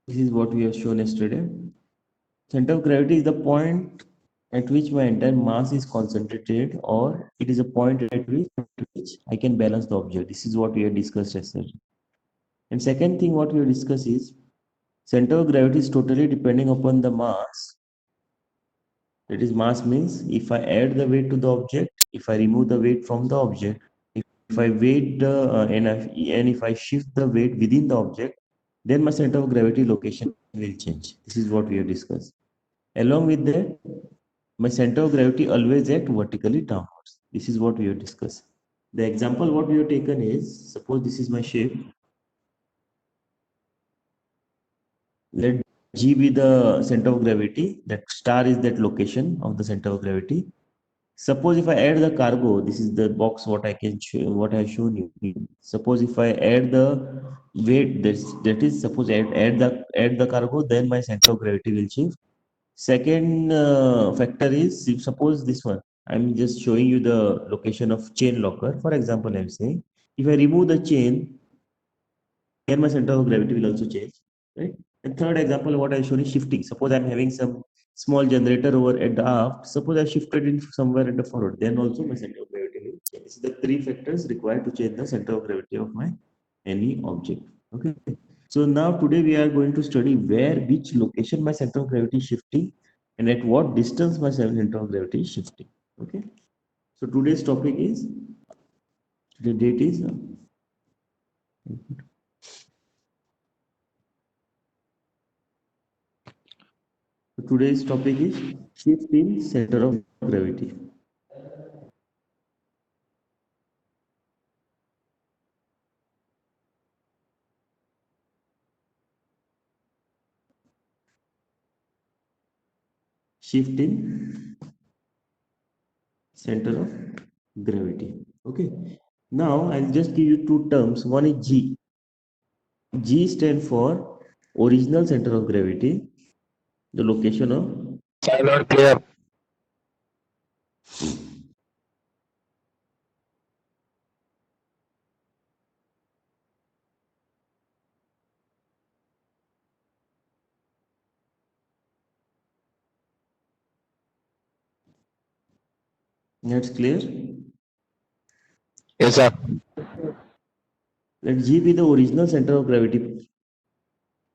This is what we have shown yesterday. Center of gravity is the point at which my entire mass is concentrated, or it is a point at which I can balance the object. This is what we have discussed yesterday. And second thing what we have discussed is center of gravity is totally depending upon the mass. That is, mass means if I add the weight to the object, if I remove the weight from the object, if I weight the and if I shift the weight within the object, then my center of gravity location will change. This is what we have discussed. Along with that, my center of gravity always act vertically downwards. This is what we have discussed. The example what we have taken is, suppose this is my shape. Let G be the center of gravity. That star is that location of the center of gravity. Suppose if I add the cargo, this is the box what I can show, what I have shown you. Suppose if I add the weight, that is suppose add the cargo, then my center of gravity will shift. Second factor is, if suppose this one, I'm just showing you the location of chain locker. For example, I'm saying if I remove the chain, then my center of gravity will also change, right? And third example, what I shown is shifting. Suppose I'm having some small generator over at the aft. Suppose I shifted it somewhere at the forward, then also my center of gravity will change. This is the three factors required to change the center of gravity of my any object. Okay. So now today we are going to study which location my center of gravity is shifting and at what distance my center of gravity is shifting. Okay. So today's topic is, the date is today's topic is shift in center of gravity. Shift in center of gravity. Okay. Now I'll just give you two terms. One is G. G stands for original center of gravity, the location of. Not clear. That's clear. Yes, sir. Let G be the original center of gravity.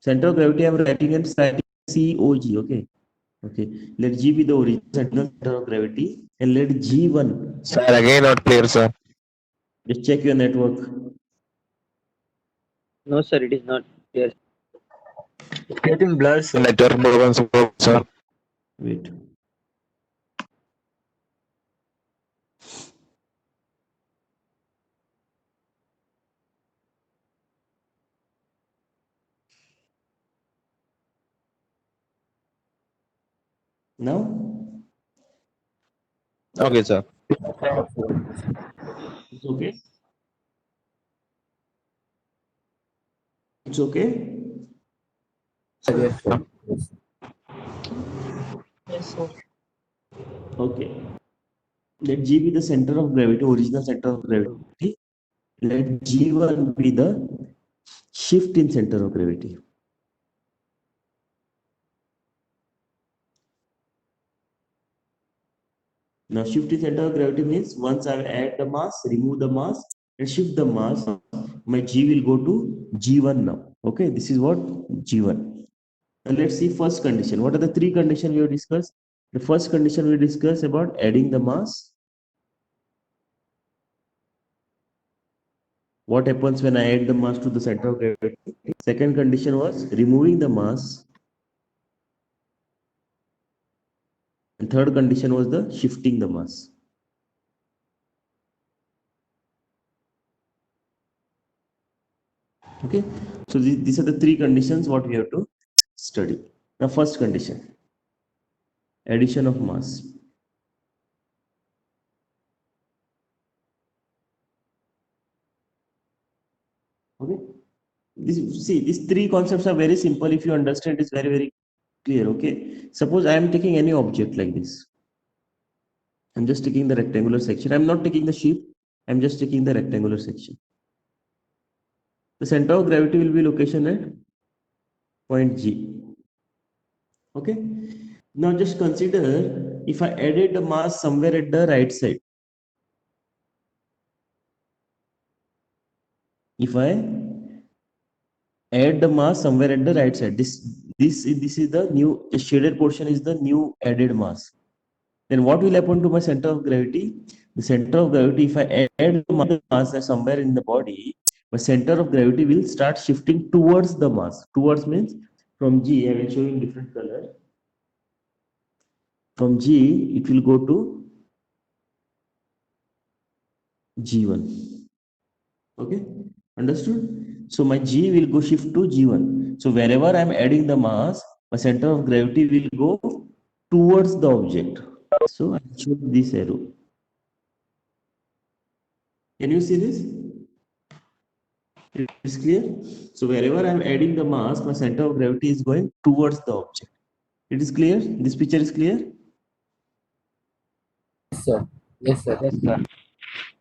Center of gravity I'm writing and citing COG. Okay. Okay. Let G be the original center of gravity and let G1. Sir, again not clear, sir. Just check your network. No, sir, it is not. Yes. Getting blurred, sir. Network broken, sir. Wait. Now Okay, sir. it's okay. It's okay. Yes, sir. Okay. Let G be the center of gravity, original center of gravity. Let G1 be the shift in center of gravity. Now, shift in center of gravity means once I add the mass, remove the mass, and shift the mass, my G will go to G1 now. Okay, this is what G1. Now, let's see first condition. What are the three conditions we have discussed? The first condition we discussed about adding the mass. What happens when I add the mass to the center of gravity? Second condition was removing the mass. And third condition was the shifting the mass. Okay, so these are the three conditions what we have to study. Now, first condition, addition of mass. Okay, these three concepts are very simple. If you understand, it's very clear. Okay, suppose I am taking any object like this. I'm just taking the rectangular section. I'm not taking the shape. I'm just taking the rectangular section. The center of gravity will be location at point G. Okay. Now just consider if I added the mass somewhere at the right side. If I add the mass somewhere at the right side, this is the new, the shaded portion is the new added mass. Then what will happen to my center of gravity? The center of gravity, if I add the mass somewhere in the body, my center of gravity will start shifting towards the mass. Towards means from G, I will show you in different color. From G, it will go to G1. Okay, understood? So my G will go shift to G1. So wherever I am adding the mass, my center of gravity will go towards the object. So I show this arrow. Can you see this? It is clear? So wherever I am adding the mass, my center of gravity is going towards the object. It is clear? This picture is clear? Yes, sir. Yes, sir. Yes, sir.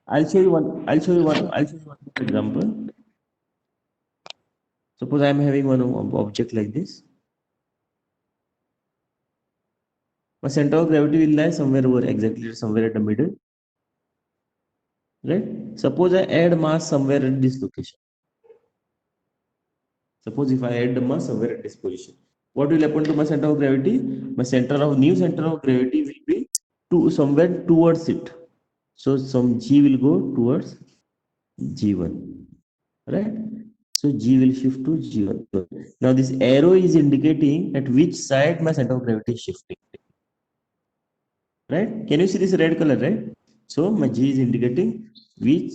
I'll show you one more example. Suppose I am having one object like this. My center of gravity will lie somewhere over, exactly somewhere at the middle. Right? Suppose I add mass somewhere at this location. Suppose if I add the mass somewhere at this position, what will happen to my center of gravity? My new center of gravity will be to somewhere towards it. So some G will go towards G1, right? So G will shift to G1. Now this arrow is indicating at which side my center of gravity is shifting, right? Can you see this red color, right? So my G is indicating which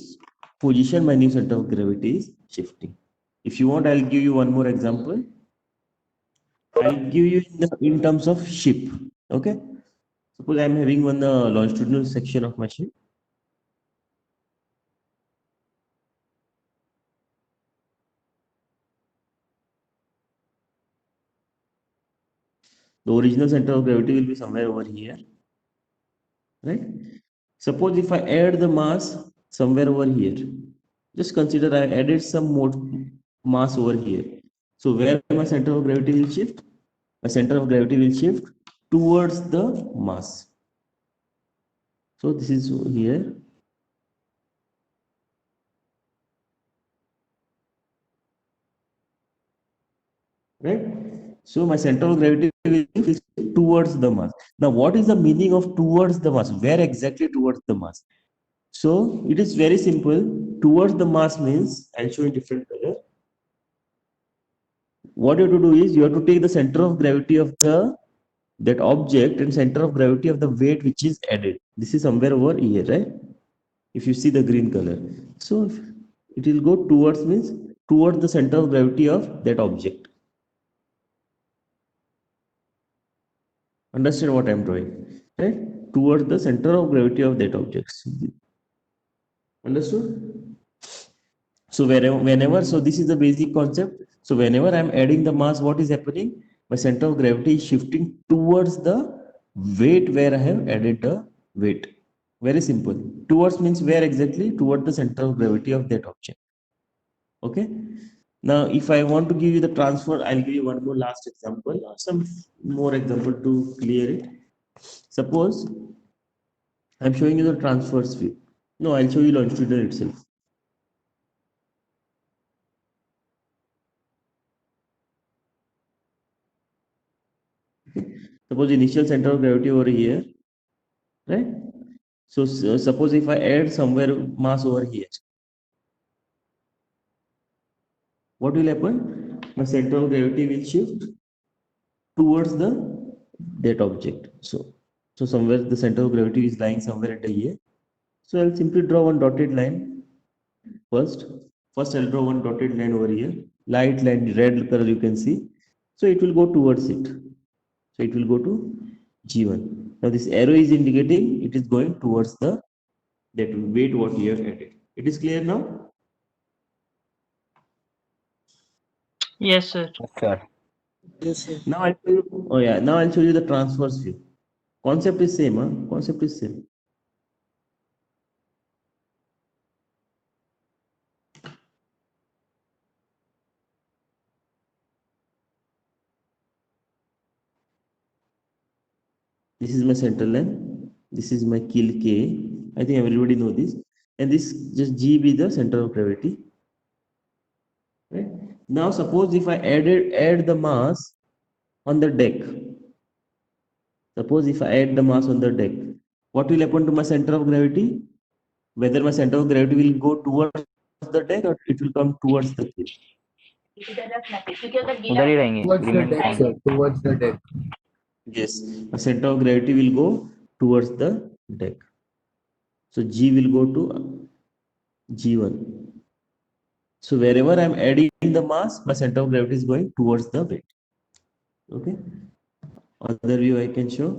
position my new center of gravity is shifting. If you want, I'll give you one more example. I'll give you in terms of ship. Okay. Suppose I'm having one longitudinal section of my ship. The original center of gravity will be somewhere over here, right? Suppose if I add the mass somewhere over here, just consider I added some more mass over here. So where my center of gravity will shift? My center of gravity will shift towards the mass. So this is here. Right? So my center of gravity will shift towards the mass. Now, what is the meaning of towards the mass? Where exactly towards the mass? So it is very simple. Towards the mass means, I'll show you different color. What you have to do is you have to take the center of gravity of that object and center of gravity of the weight which is added. This is somewhere over here, right? If you see the green color. So it will go towards means towards the center of gravity of that object. Understand what I'm drawing, right? Towards the center of gravity of that object. Understood? So whenever, so this is the basic concept. So whenever I'm adding the mass, what is happening? My center of gravity is shifting towards the weight where I have added the weight. Very simple. Towards means where exactly? Toward the center of gravity of that object. Okay. Now, if I want to give you the transfer, I'll give you one more last example, or some more example to clear it. Suppose I'm showing you the transverse view. No, I'll show you longitudinal itself. Suppose initial center of gravity over here, right? So, suppose if I add somewhere mass over here, what will happen? My center of gravity will shift towards the that object. So somewhere the center of gravity is lying somewhere at here. So I'll simply draw one dotted line first. First, I'll draw one dotted line over here. Light line, red color you can see. So it will go towards it. So it will go to G1. Now this arrow is indicating it is going towards the that weight what we have added. It is clear now? Yes, sir. Yes, sir. Now I'll show you, oh yeah, now I'll show you the transverse view. Concept is same, huh? Concept is same. This is my central line. This is my keel K. I think everybody know this. And this just G be the center of gravity. Right? Now suppose if I add the mass on the deck. Suppose if I add the mass on the deck, what will happen to my center of gravity? Whether my center of gravity will go towards the deck or it will come towards the keel. उधर ही रहेंगे Towards the remain deck, point. sir. Towards the deck. Yes, my center of gravity will go towards the deck. So G will go to G1. So wherever I'm adding the mass, my center of gravity is going towards the weight. Okay. Other view I can show.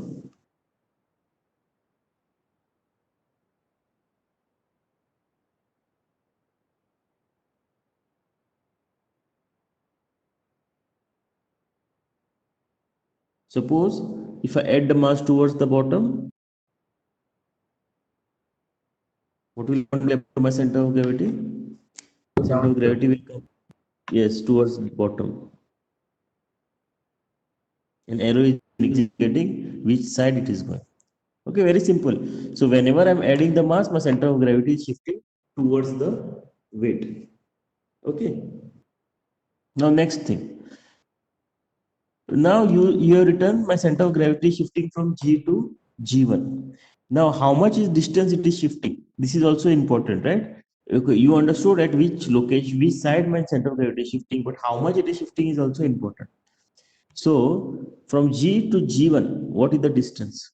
Suppose if I add the mass towards the bottom, what will happen to my center of gravity? Center of gravity will come, yes, towards the bottom. An arrow is indicating which side it is going. Okay, very simple. So whenever I'm adding the mass, my center of gravity is shifting towards the weight. Okay. Now next thing. Now you have written my center of gravity shifting from G to G1. Now how much is distance it is shifting? This is also important, right? Okay, you understood at which location, which side my center of gravity is shifting, but how much it is shifting is also important. So from G to G1, what is the distance?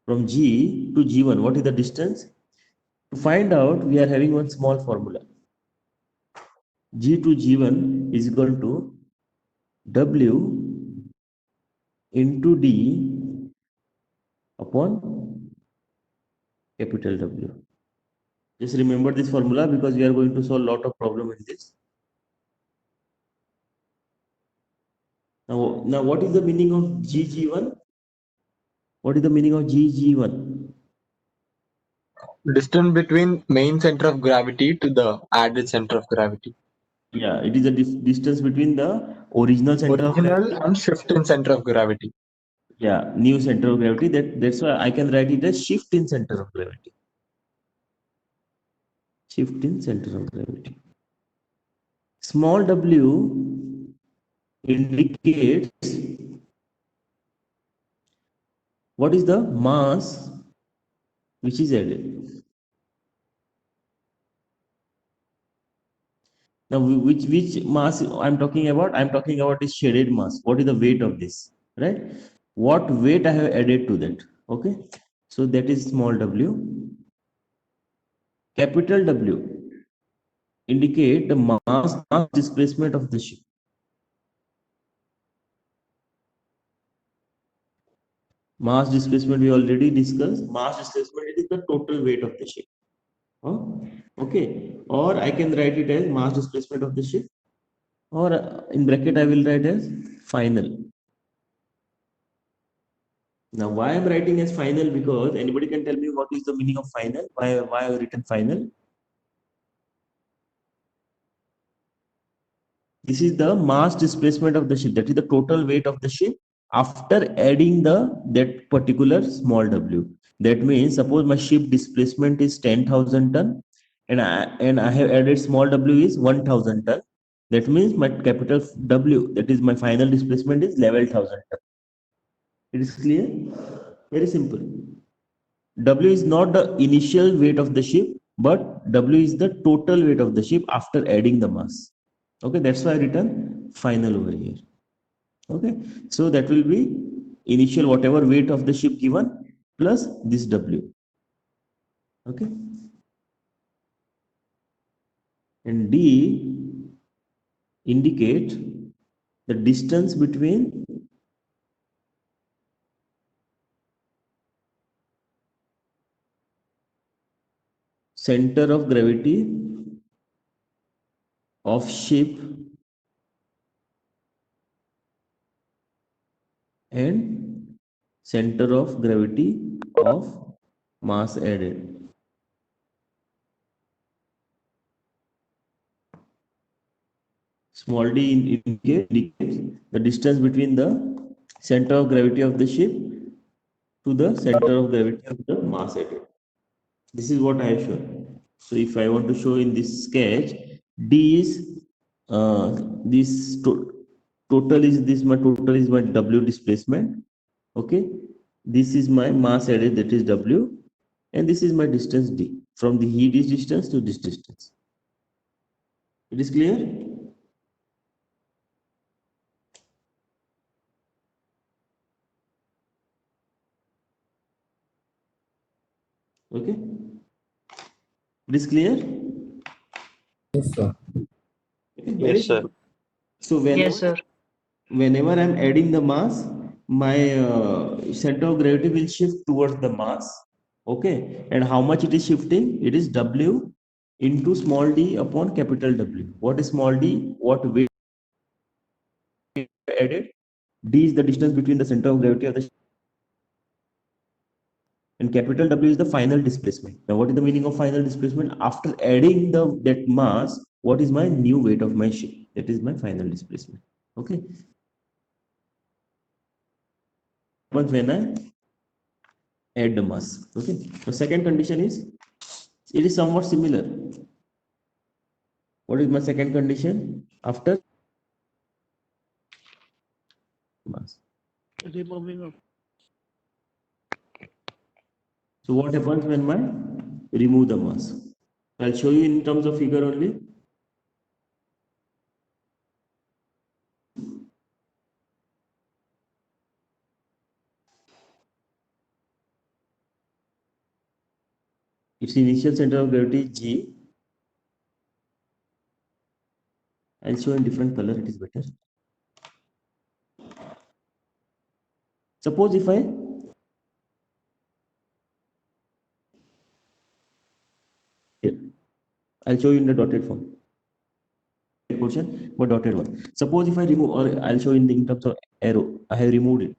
From G to G1, what is the distance? To find out, we are having one small formula. G to G1 is equal to W into D upon capital W. Just remember this formula because we are going to solve a lot of problem in this. Now what is the meaning of GG1? What is the meaning of GG1? Distance between main center of gravity to the added center of gravity. Yeah, it is the distance between the original center of Original gravity. and shift in center of gravity. Yeah, new center of gravity. That's why I can write it as shift in center of gravity. Shift in center of gravity. Small w indicates what is the mass which is added. Now, which mass I'm talking about? I'm talking about this shaded mass. What is the weight of this? Right? What weight I have added to that? Okay. So that is small w. Capital W indicate the mass displacement of the ship. Mass displacement we already discussed. Mass displacement is the total weight of the ship. Okay. Or I can write it as mass displacement of the ship, or in bracket I will write as final. Now why I'm writing as final? Because anybody can tell me what is the meaning of final? Why I have written final? This is the mass displacement of the ship. That is the total weight of the ship after adding that particular small w. That means suppose my ship displacement is 10,000 ton and I have added small w is 1,000 ton. That means my capital W, that is my final displacement, is 11,000 ton. It is clear? Very simple. W is not the initial weight of the ship, but W is the total weight of the ship after adding the mass. Okay, that's why I written final over here. Okay, so that will be initial whatever weight of the ship given plus this W. Okay, and D indicate the distance between center of gravity of ship and center of gravity of mass added. Small d indicates the distance between the center of gravity of the ship to the center of gravity of the mass added. This is what I have shown. So if I want to show in this sketch, D is this total is this, my total is my W displacement. Okay, this is my mass added, that is W, and this is my distance D, from the heat is distance to this distance. It is clear? Okay, it is clear? Yes, sir. Okay, very Yes, sir. simple. So Yes, sir. whenever I'm adding the mass, my center of gravity will shift towards the mass. Okay, and how much it is shifting? It is W into small d upon capital W. What is small d? What weight added? D is the distance between the center of gravity of the, and capital W is the final displacement. Now, what is the meaning of final displacement? After adding that mass, what is my new weight of my ship? That is my final displacement. Okay. Once when I add the mass. Okay. The second condition is, it is somewhat similar. What is my second condition after mass? Removing of. So what happens when I remove the mass? I'll show you in terms of figure only. Its initial center of gravity G. I'll show in different color, it is better. Suppose if I'll show you in the dotted form. Portion, but dotted one. Suppose if I remove, or I'll show in terms of arrow, I have removed it.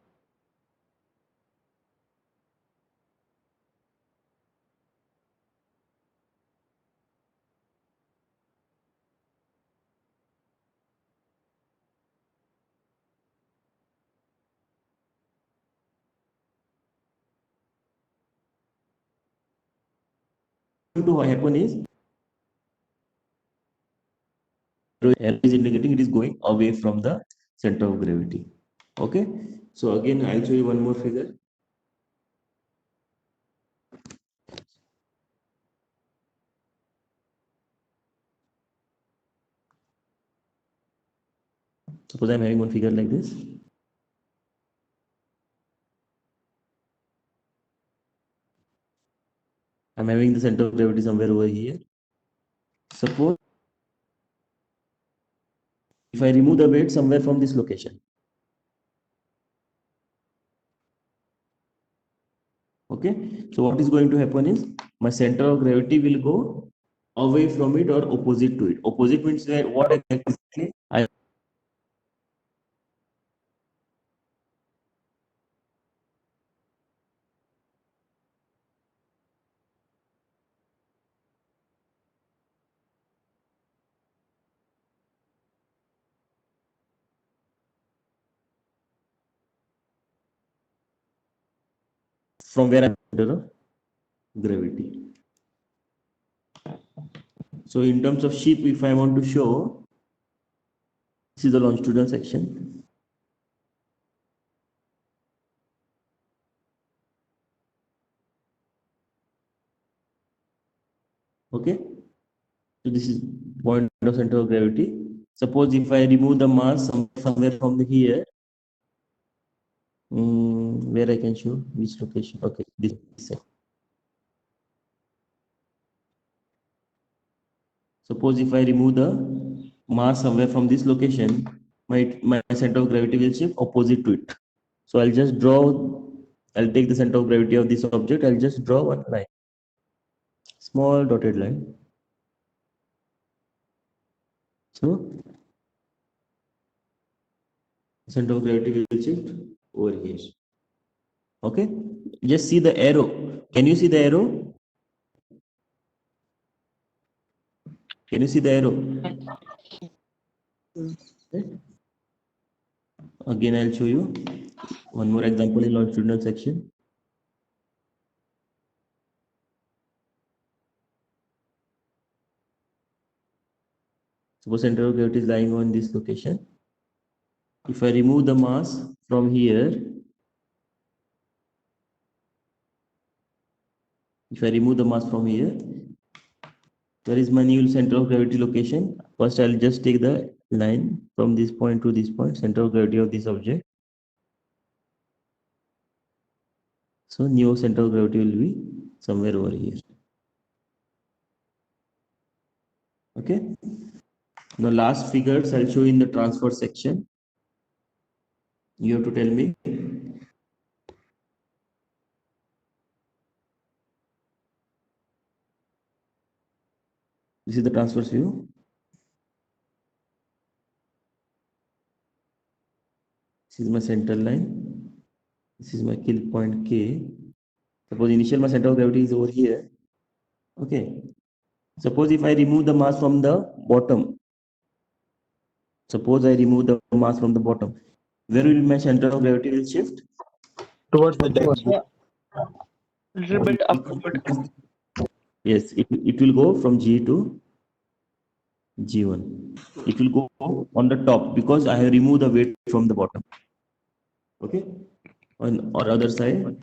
What happen is, arrow is indicating it is going away from the center of gravity. Okay, so again I'll show you one more figure. Suppose I'm having one figure like this. I'm having the center of gravity somewhere over here. Suppose if I remove the weight somewhere from this location. Okay, so what is going to happen is, my center of gravity will go away from it or opposite to it. Opposite means that what exactly I from where I'm center of gravity. So in terms of ship, if I want to show, this is the longitudinal section. Okay, so this is point of center of gravity. Suppose if I remove the mass somewhere from here, where I can show which location. Okay, this side. Suppose if I remove the mass somewhere from this location, my center of gravity will shift opposite to it. So I'll just draw, I'll take the center of gravity of this object, I'll just draw one line, small dotted line. So center of gravity will shift over here. Okay, just see the arrow. Can you see the arrow? Can you see the arrow? Again, I'll show you one more example in longitudinal section. Suppose center of gravity is lying on this location. If I remove the mass from here, where is my new center of gravity location? First, I'll just take the line from this point to this point, center of gravity of this object. So new center of gravity will be somewhere over here. Okay. Now last figures I'll show in the transfer section. You have to tell me. This is the transverse view. This is my center line. This is my kill point K. Suppose initial my center of gravity is over here. Okay. Suppose if I remove the mass from the bottom. Suppose I remove the mass from the bottom. Where will my center of gravity will shift? Towards the deck. Little bit upward. Yes, it will go from G to G1. It will go on the top because I have removed the weight from the bottom. Okay. On or other side.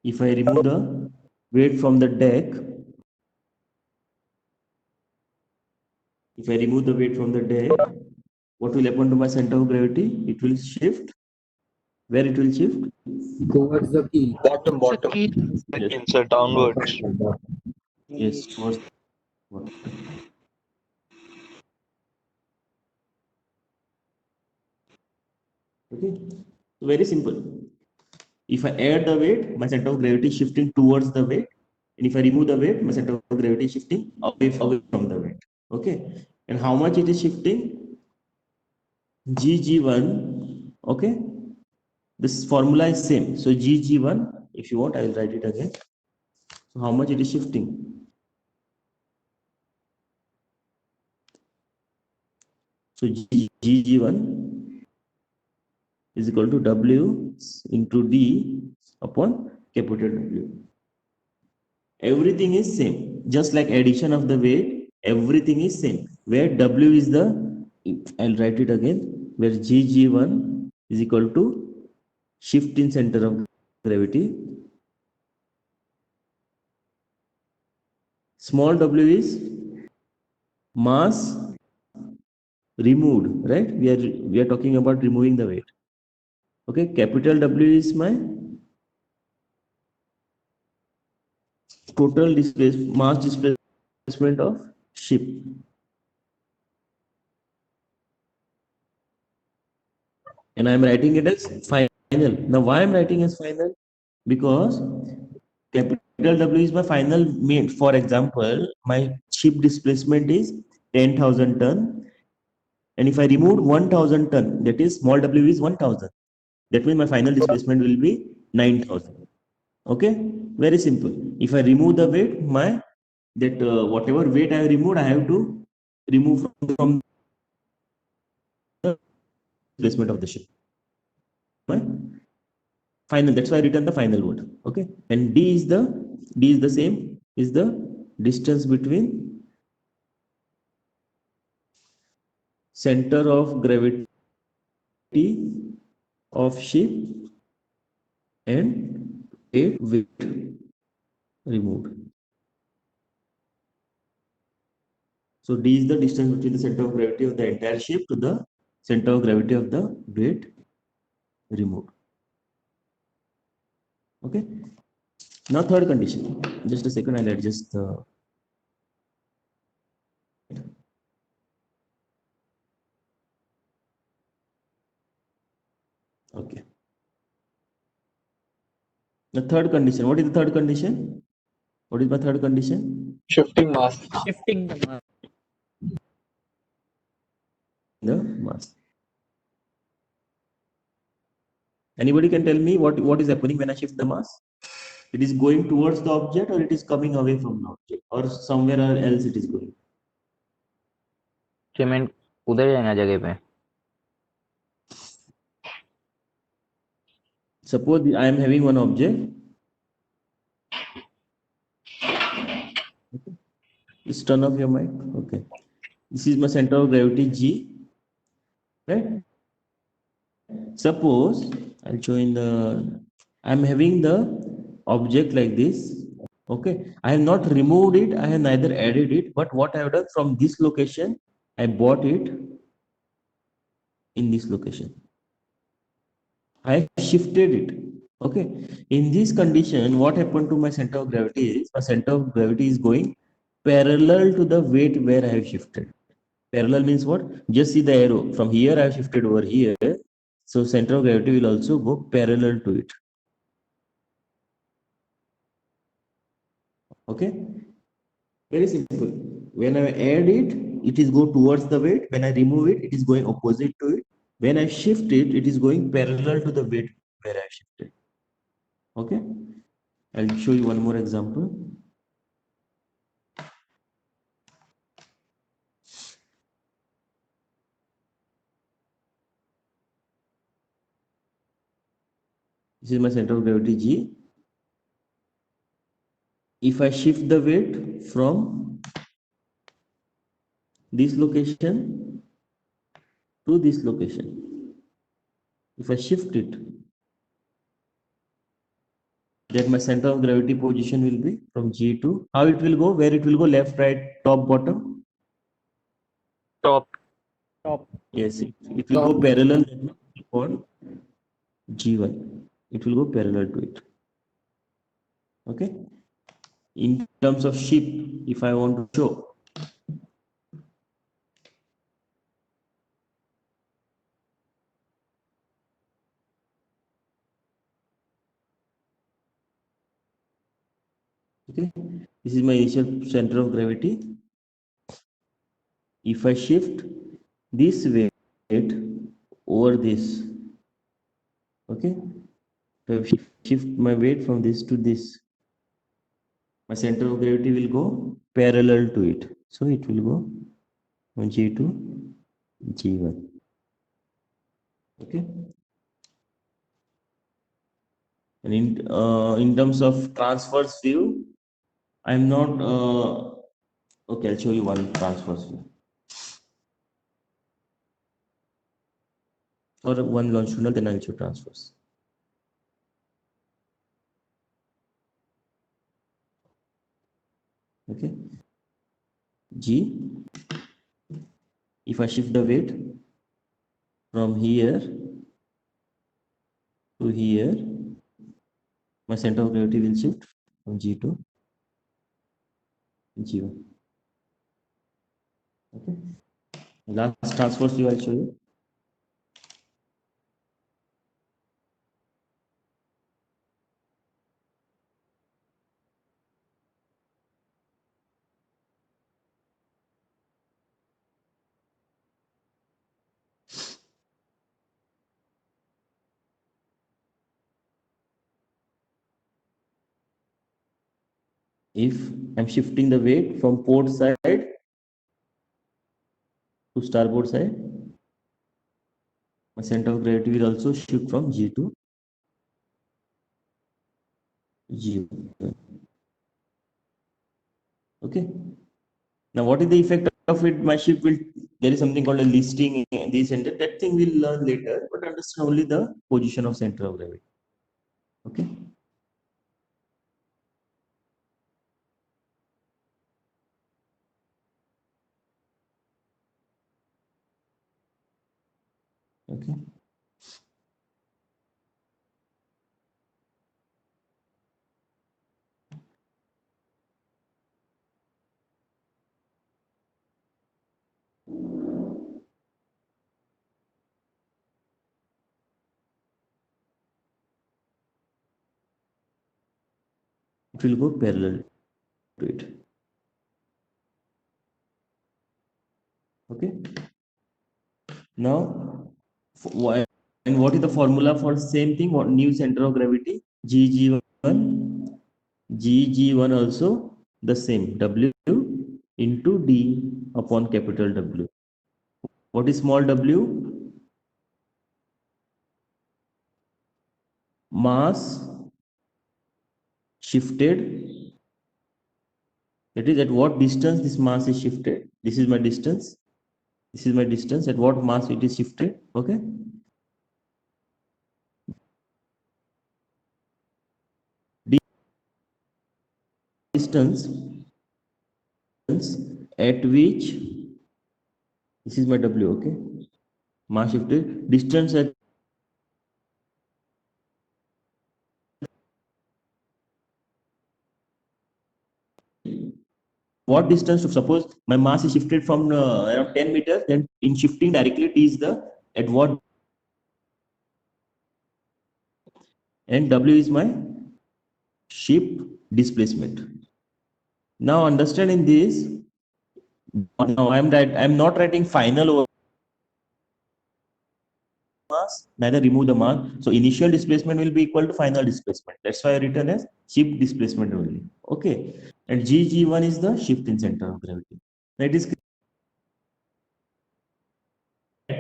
If I remove the weight from the deck, what will happen to my center of gravity? It will shift. Where it will shift? Towards the key. Bottom. Key. Yes. Insert downwards. Yes, towards bottom. Okay, so very simple. If I add the weight, my center of gravity is shifting towards the weight, and if I remove the weight, my center of gravity is shifting away from the weight. Okay, and how much it is shifting? GG1. Okay, this formula is same. So GG1, if you want, I will write it again. So how much it is shifting? So GG1 is equal to W into D upon capital W. Everything is same, just like addition of the weight, everything is same. Where W is the, I'll write it again, where GG1 is equal to shift in center of gravity. Small w is mass removed, right? We are talking about removing the weight. Okay, capital W is my total mass displacement of ship. And I am writing it as final. Now, why I am writing as final? Because capital W is my final main. For example, my ship displacement is 10,000 ton. And if I remove 1,000 ton, that is small w is 1,000. That means my final displacement will be 9,000. Okay, very simple. If I remove the weight, whatever weight I have removed, I have to remove from the displacement of the ship. Final. That's why I written the final word. Okay, and D is the same. Is the distance between center of gravity of ship and weight removed. So D is the distance between the center of gravity of the entire ship to the center of gravity of the weight removed. Okay. Now third condition. Just a second, I'll adjust the. Okay. The third condition. What is the third condition? What is my third condition? Shifting mass. Shifting the mass. The mass. Anybody can tell me what is happening when I shift the mass? It is going towards the object, or it is coming away from the object, or somewhere else it is going. Cement उधर जाएगा जगह पे. Suppose I am having one object. Okay. Just turn off your mic. Okay. This is my center of gravity G. Right? Suppose I'll show in the. I'm having the object like this. Okay. I have not removed it. I have neither added it. But what I have done from this location, I bought it in this location. I shifted it. Okay. In this condition, what happened to my center of gravity is my center of gravity is going parallel to the weight where I have shifted. Parallel means what? Just see the arrow. From here I have shifted over here. So center of gravity will also go parallel to it. Okay. Very simple. When I add it, it is go towards the weight. When I remove it, it is going opposite to it. When I shift it, it is going parallel to the weight where I shifted. Okay. I'll show you one more example. This is my center of gravity G. If I shift the weight from this location to this location, if I shift it, then my center of gravity position will be from G to, how it will go, where it will go, left, right, top, bottom. Top. Yes, it will go parallel on G1. It will go parallel to it. Okay. In terms of ship, if I want to show, okay, this is my initial center of gravity. If I shift this weight over this, okay, if I shift my weight from this to this, my center of gravity will go parallel to it. So it will go from G to G1. Okay. And in terms of transverse view, I'm not okay. I'll show you one transverse view or one longitudinal. Then I'll show transverse. Okay. G. If I shift the weight from here to here, my center of gravity will shift from G to G1. Okay. Last transverse view I'll show you. If I'm shifting the weight from port side to starboard side, my center of gravity will also shift from G to G1. Okay. Now, what is the effect of it? My ship will, there is something called a listing in the center. That thing we'll learn later, but understand only the position of center of gravity. Okay. Okay. It will go parallel to it. Okay. Now, And what is the formula for same thing? What new center of gravity? GG1. GG1 also the same. W into D upon capital W. What is small w? Mass shifted. That is, at what distance this mass is shifted. This is my distance. This is my distance. At what mass it is shifted. Okay. Distance at which this is my W. Okay. Mass shifted. Distance at what distance? To suppose my mass is shifted from around 10 meters, then in shifting directly T is the at what, and W is my ship displacement. Now understanding this, now I'm not writing final over mass, neither remove the mass. So initial displacement will be equal to final displacement. That's why I written as ship displacement only. Okay. And G1 is the shift in center of gravity. That is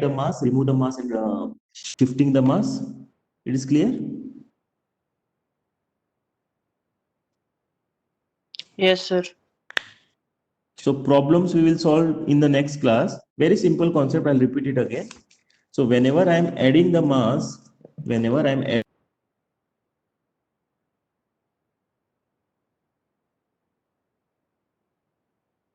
the mass, remove the mass and shifting the mass. It is clear? Yes, sir. So problems we will solve in the next class. Very simple concept. I'll repeat it again. So whenever I'm adding the mass, whenever I'm adding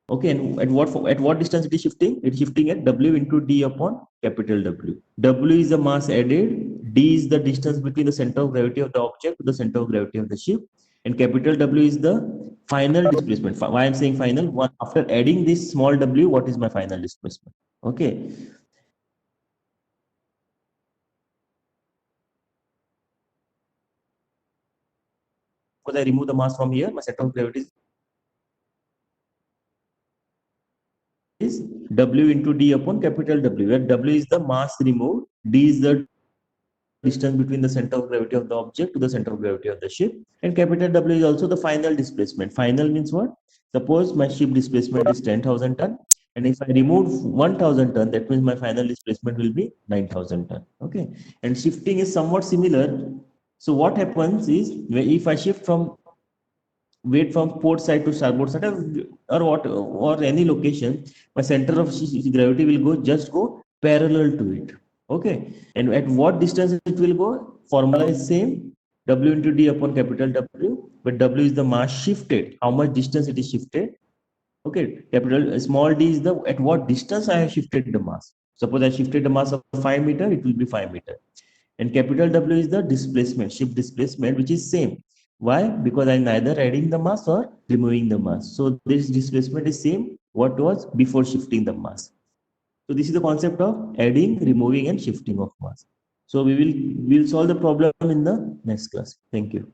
okay, and at what distance it is shifting? It is shifting at W into D upon capital W. W is the mass added. D is the distance between the center of gravity of the object to the center of gravity of the ship, and capital W is the final displacement. Why I'm saying final? One after adding this small w, what is my final displacement? Okay. Because I remove the mass from here, my center of gravity is W into D upon capital W, where W is the mass removed, D is the distance between the center of gravity of the object to the center of gravity of the ship, and capital W is also the final displacement. Final means what? Suppose my ship displacement is 10,000 ton, and if I remove 1,000 ton, that means my final displacement will be 9,000 ton. Okay, and shifting is somewhat similar. So what happens is, if I shift from weight from port side to starboard side, or what, or any location, my center of gravity will go parallel to it. Okay, and at what distance it will go? Formula is same, W into D upon capital W, but W is the mass shifted, how much distance it is shifted. Okay, capital small d is the at what distance I have shifted the mass. Suppose I shifted the mass of 5 meter, it will be 5 meter. And capital W is the displacement, ship displacement, which is same. Why? Because I'm neither adding the mass or removing the mass. So this displacement is same what was before shifting the mass. So this is the concept of adding, removing, and shifting of mass. So we'll solve the problem in the next class. Thank you.